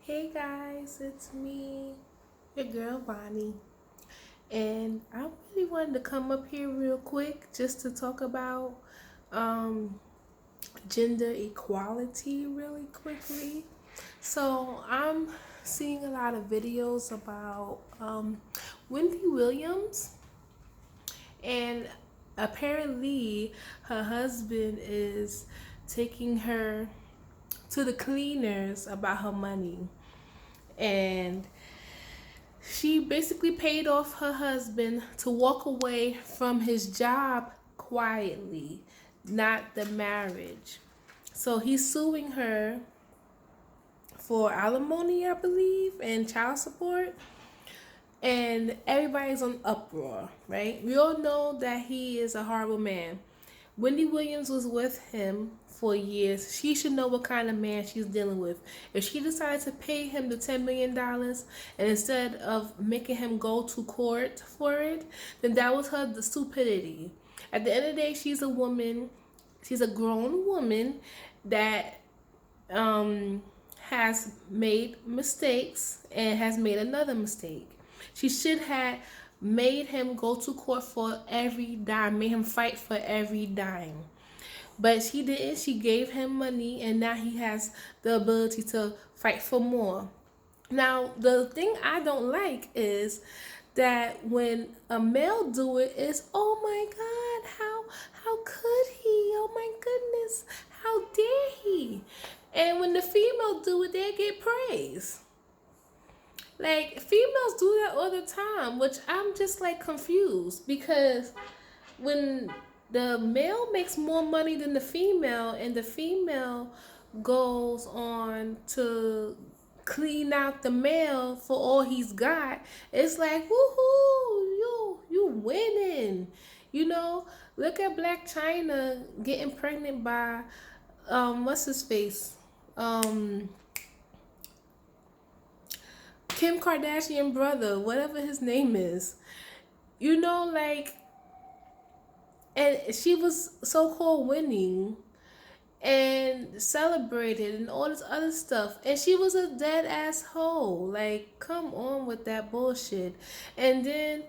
Hey guys, it's me, your girl Bonnie, and I really wanted to come up here real quick just to talk about um, gender equality really quickly. So I'm seeing a lot of videos about Wendy Williams, and apparently her husband is taking her to the cleaners about her money, and she basically paid off her husband to walk away from his job quietly, not the marriage. So he's suing her for alimony, I believe, and child support. And everybody's on uproar, right? We all know that he is a horrible man. Wendy Williams was with him for years. She should know what kind of man she's dealing with. If she decided to pay him the $10 million and instead of making him go to court for it, then that was her the stupidity. At the end of the day, she's a woman. She's a grown woman that has made mistakes and has made another mistake. She should have made him go to court for every dime, made him fight for every dime. But she didn't. She gave him money, and now he has the ability to fight for more. Now, the thing I don't like is that when a male do it, it's oh my god, how could he? Oh my goodness, how dare he? And when the female do it, they get praise. Like females do that all the time, which I'm just like confused because when the male makes more money than the female and the female goes on to clean out the male for all he's got, it's like woohoo, you winning. You know, look at Black China getting pregnant by what's his face? Um Kim Kardashian brother, whatever his name is. You know, like, and she was so called winning and celebrated and all this other stuff. And she was a dead ass hoe. Like, come on with that bullshit. And then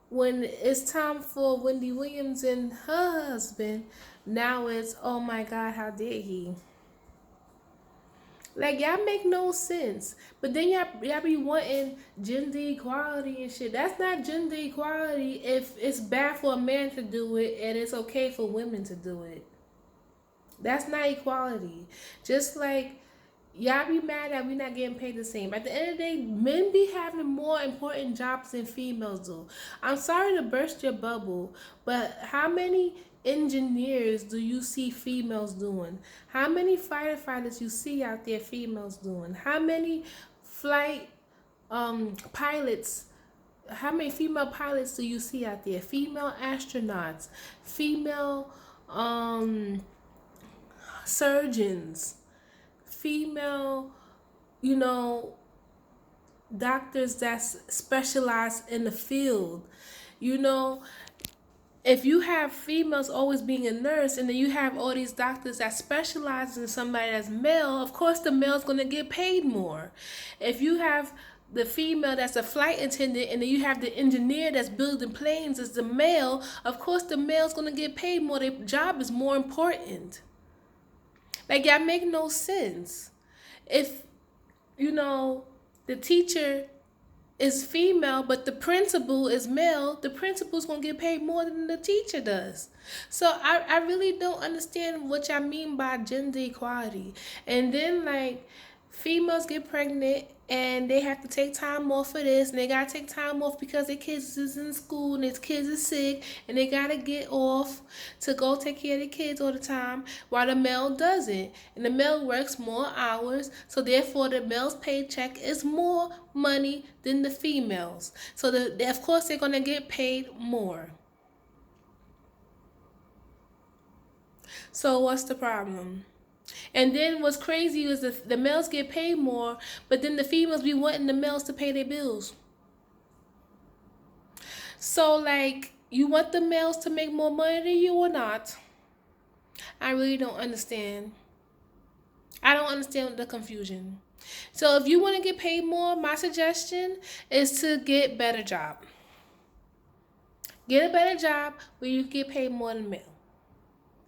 when it's time for Wendy Williams and her husband, now it's, oh my God, how dare he? Like y'all make no sense. But then y'all be wanting gender equality and shit. That's not gender equality if it's bad for a man to do it and it's okay for women to do it. That's not equality. Just like y'all be mad that we not getting paid the same. At the end of the day, men be having more important jobs than females do. I'm sorry to burst your bubble, but how many engineers do you see females doing? How many firefighters you see out there females doing? How many flight pilots, how many female pilots do you see out there? Female astronauts, female surgeons, female, you know, doctors that specialize in the field. You know, if you have females always being a nurse and then you have all these doctors that specialize in somebody that's male, of course the male's going to get paid more. If you have the female that's a flight attendant and then you have the engineer that's building planes as the male, of course the male's going to get paid more. Their job is more important. Like, y'all make no sense. If, you know, the teacher is female, but the principal is male, the principal's gonna get paid more than the teacher does. So I really don't understand what y'all mean by gender equality. And then like females get pregnant and they have to take time off for this and they gotta take time off because their kids is in school and their kids is sick and they gotta get off to go take care of their kids all the time while the male doesn't. And the male works more hours, so therefore the male's paycheck is more money than the females. So of course they're gonna get paid more. So what's the problem? And then what's crazy is the males get paid more, but then the females be wanting the males to pay their bills. So like, you want the males to make more money than you or not? I really don't understand. I don't understand the confusion. So if you want to get paid more, my suggestion is to get better job. Get a better job where you get paid more than male.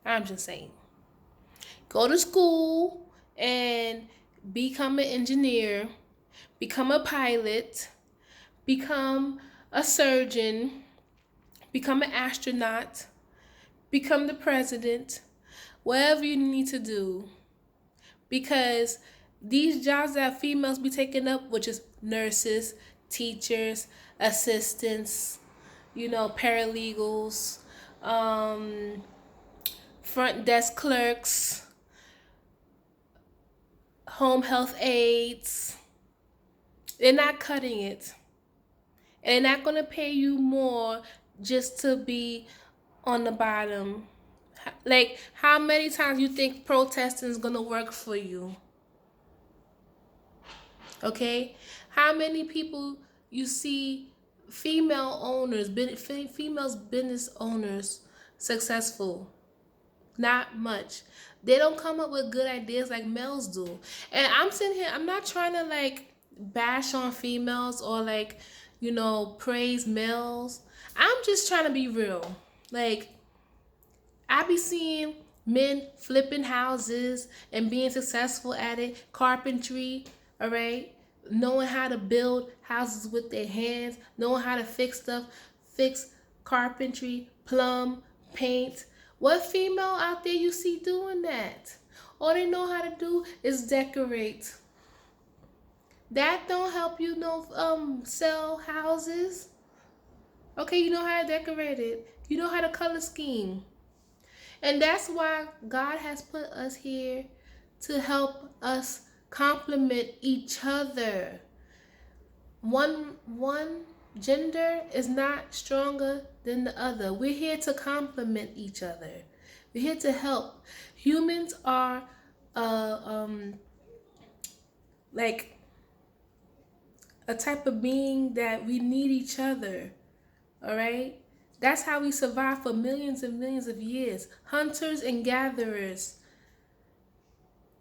I'm just saying. Go to school and become an engineer, become a pilot, become a surgeon, become an astronaut, become the president, whatever you need to do. Because these jobs that females be taking up, which is nurses, teachers, assistants, paralegals, um, front desk clerks, home health aides, they're not cutting it. And they're not going to pay you more just to be on the bottom. Like, how many times you think protesting is going to work for you? Okay? How many people you see female owners, females business owners successful? Not much. They don't come up with good ideas like males do. And I'm sitting here, I'm not trying to like bash on females or like, praise males. I'm just trying to be real. Like, I be seeing men flipping houses and being successful at it, carpentry, all right? Knowing how to build houses with their hands, knowing how to fix stuff, fix carpentry, plumb, paint. What female out there you see doing that? All they know how to do is decorate. That don't help you sell houses. Okay, you know how to decorate it. You know how to color scheme. And that's why God has put us here to help us complement each other. One gender is not stronger than the other. We're here to complement each other. We're here to help. Humans are like a type of being that we need each other. All right? That's how we survived for millions and millions of years. Hunters and gatherers.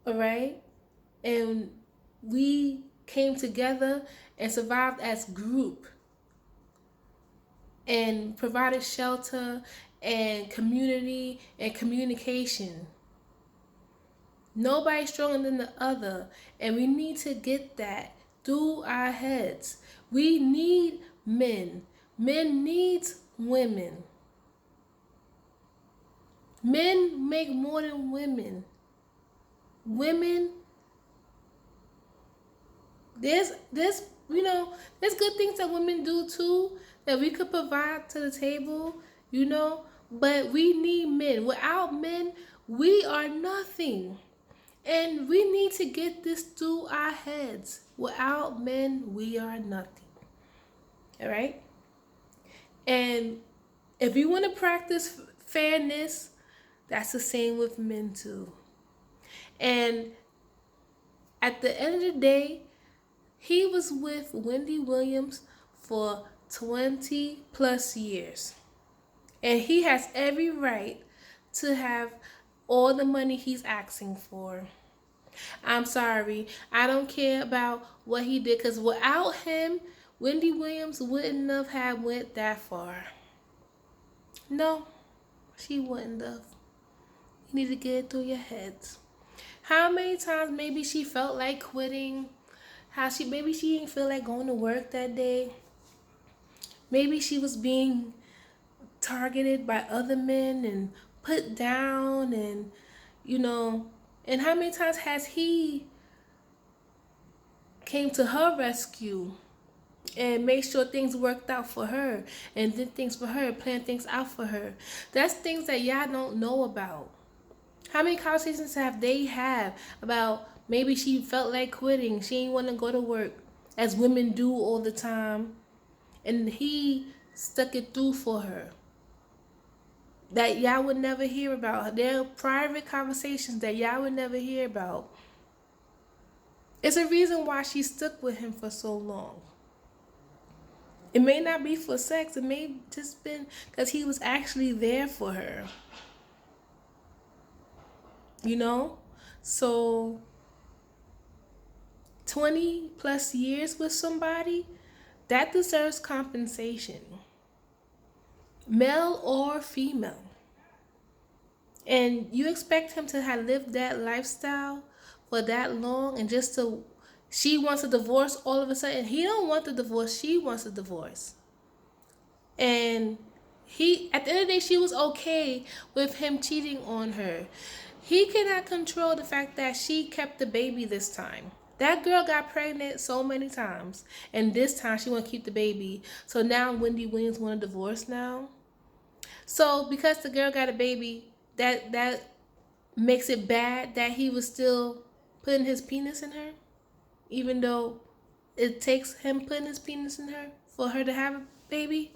All right? And we came together and survived as group and provided shelter and community and communication. Nobody's stronger than the other, and we need to get that through our heads. We need men. Men need women. Men make more than women. Women, there's good things that women do too that we could provide to the table, but we need men. Without men, we are nothing. And we need to get this through our heads. Without men, we are nothing. All right? And if you want to practice fairness, that's the same with men too. And at the end of the day, he was with Wendy Williams for 20 plus years. And he has every right to have all the money he's asking for. I'm sorry. I don't care about what he did, because without him, Wendy Williams wouldn't have went that far. No, she wouldn't have. You need to get it through your heads. How many times maybe she felt like quitting? Maybe she didn't feel like going to work that day. Maybe she was being targeted by other men and put down, and and how many times has he came to her rescue and made sure things worked out for her and did things for her, planned things out for her? That's things that y'all don't know about. How many conversations have they had about maybe she felt like quitting, she didn't want to go to work, as women do all the time, and he stuck it through for her? That y'all would never hear about. They're private conversations that y'all would never hear about. It's a reason why she stuck with him for so long. It may not be for sex. It may just been because he was actually there for her. So 20 plus years with somebody, that deserves compensation, male or female. And you expect him to have lived that lifestyle for that long, and just to, she wants a divorce all of a sudden. He don't want the divorce, she wants a divorce. And he, at the end of the day, she was okay with him cheating on her. He cannot control the fact that she kept the baby this time. That girl got pregnant so many times, and this time she want to keep the baby. So now Wendy Williams want a divorce now. So because the girl got a baby, that makes it bad that he was still putting his penis in her, even though it takes him putting his penis in her for her to have a baby.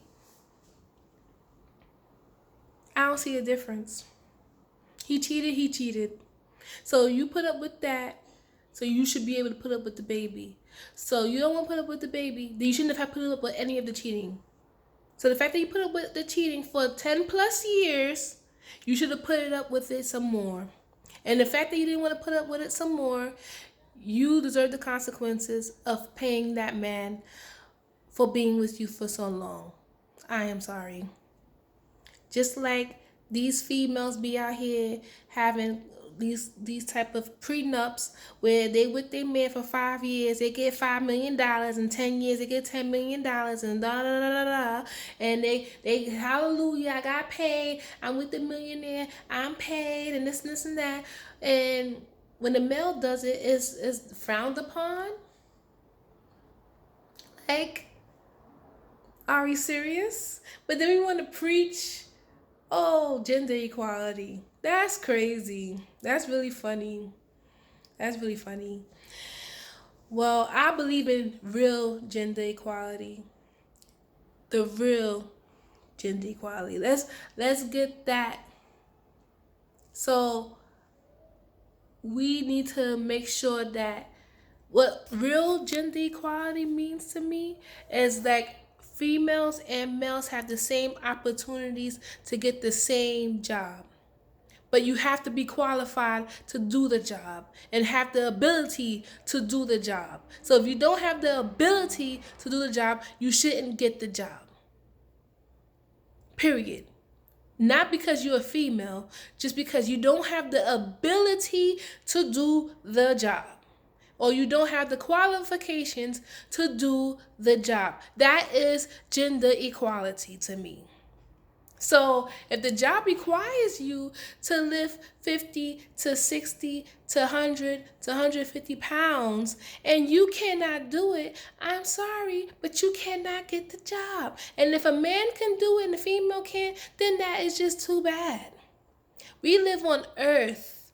I don't see a difference. He cheated, he cheated. So you put up with that, so you should be able to put up with the baby. So you don't want to put up with the baby, then you shouldn't have put up with any of the cheating. So the fact that you put up with the cheating for 10 plus years, you should have put it up with it some more. And the fact that you didn't want to put up with it some more, you deserve the consequences of paying that man for being with you for so long. I am sorry. Just like these females be out here having these type of prenups where they with their man for 5 years, they get $5 million, in 10 years they get $10 million, and da da da da da, and they hallelujah, I got paid, I'm with the millionaire, I'm paid, and this and that. And when the male does it, is frowned upon. Like, are we serious? But then we want to preach, oh, gender equality. That's crazy. That's really funny. That's really funny. Well, I believe in real gender equality. The real gender equality. Let's get that. So we need to make sure that what real gender equality means to me is like females and males have the same opportunities to get the same job. But you have to be qualified to do the job and have the ability to do the job. So if you don't have the ability to do the job, you shouldn't get the job. Period. Not because you're a female, just because you don't have the ability to do the job, or you don't have the qualifications to do the job. That is gender equality to me. So if the job requires you to lift 50 to 60 to 100 to 150 pounds and you cannot do it, I'm sorry, but you cannot get the job. And if a man can do it and a female can't, then that is just too bad. We live on earth.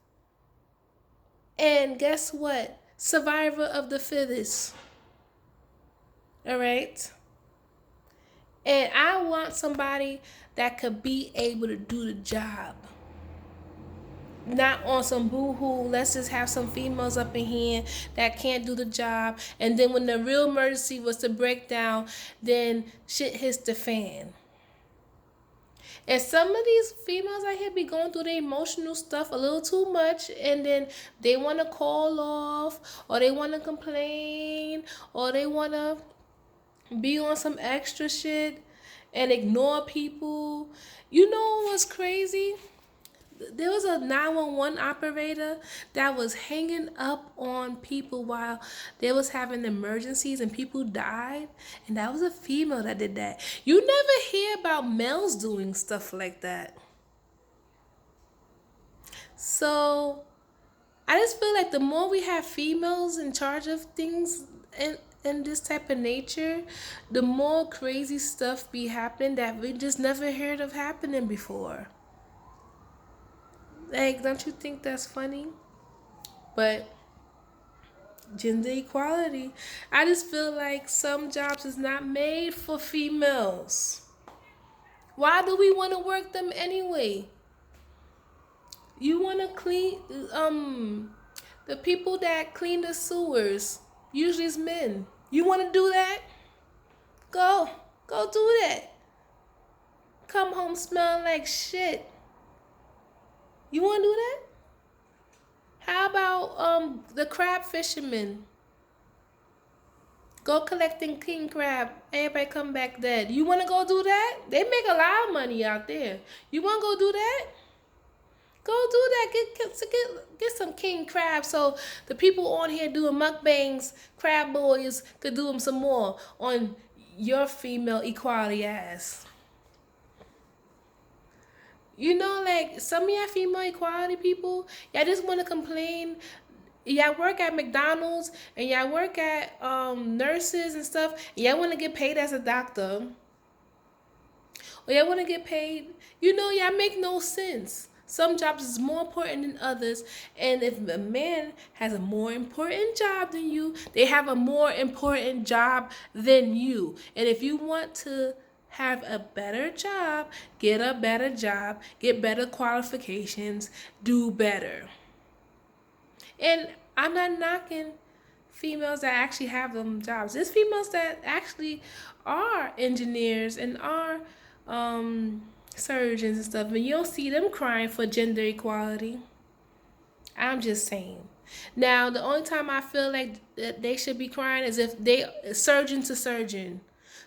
And guess what? Survivor of the fittest. All right? And I want somebody that could be able to do the job. Not on some boo-hoo, let's just have some females up in here that can't do the job. And then when the real emergency was to break down, then shit hits the fan. And some of these females out here be going through the emotional stuff a little too much, and then they want to call off, or they want to complain, or they want to be on some extra shit and ignore people. You know what's crazy? There was a 911 operator that was hanging up on people while they was having emergencies and people died, and that was a female that did that. You never hear about males doing stuff like that. So I just feel like the more we have females in charge of things in this type of nature, the more crazy stuff be happening that we just never heard of happening before. Like, don't you think that's funny? But gender equality, I just feel like some jobs is not made for females. Why do we want to work them anyway? You want to clean, the people that clean the sewers, usually it's men. You want to do that? Go do that. Come home smelling like shit. You want to do that? How about the crab fishermen? Go collecting king crab. Everybody come back dead. You want to go do that? They make a lot of money out there. You want to go do that? Go do that. Get some king crab so the people on here doing mukbangs, crab boys, could do them some more on your female equality ass. You know, like some of y'all female equality people, y'all just want to complain. Y'all work at McDonald's and y'all work at nurses and stuff. And y'all want to get paid as a doctor, or y'all want to get paid. You know, y'all make no sense. Some jobs is more important than others, and if a man has a more important job than you, they have a more important job than you. And if you want to have a better job, get a better job, get better qualifications, do better. And I'm not knocking females that actually have them jobs. There's females that actually are engineers and are surgeons and stuff, and you don't see them crying for gender equality. I'm just saying. Now, the only time I feel like that they should be crying is if they surgeon to surgeon.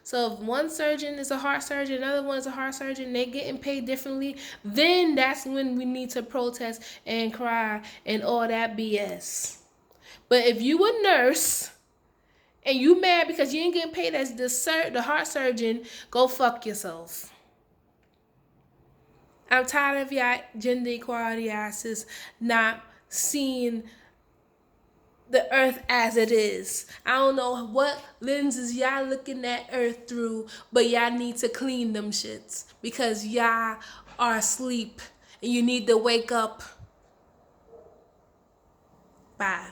So if one surgeon is a heart surgeon, another one is a heart surgeon, they getting paid differently, then that's when we need to protest and cry and all that BS. But if you a nurse and you mad because you ain't getting paid as the heart surgeon, go fuck yourself. I'm tired of y'all gender equality asses not seeing the earth as it is. I don't know what lenses y'all looking at earth through, but y'all need to clean them shits because y'all are asleep and you need to wake up. Bye.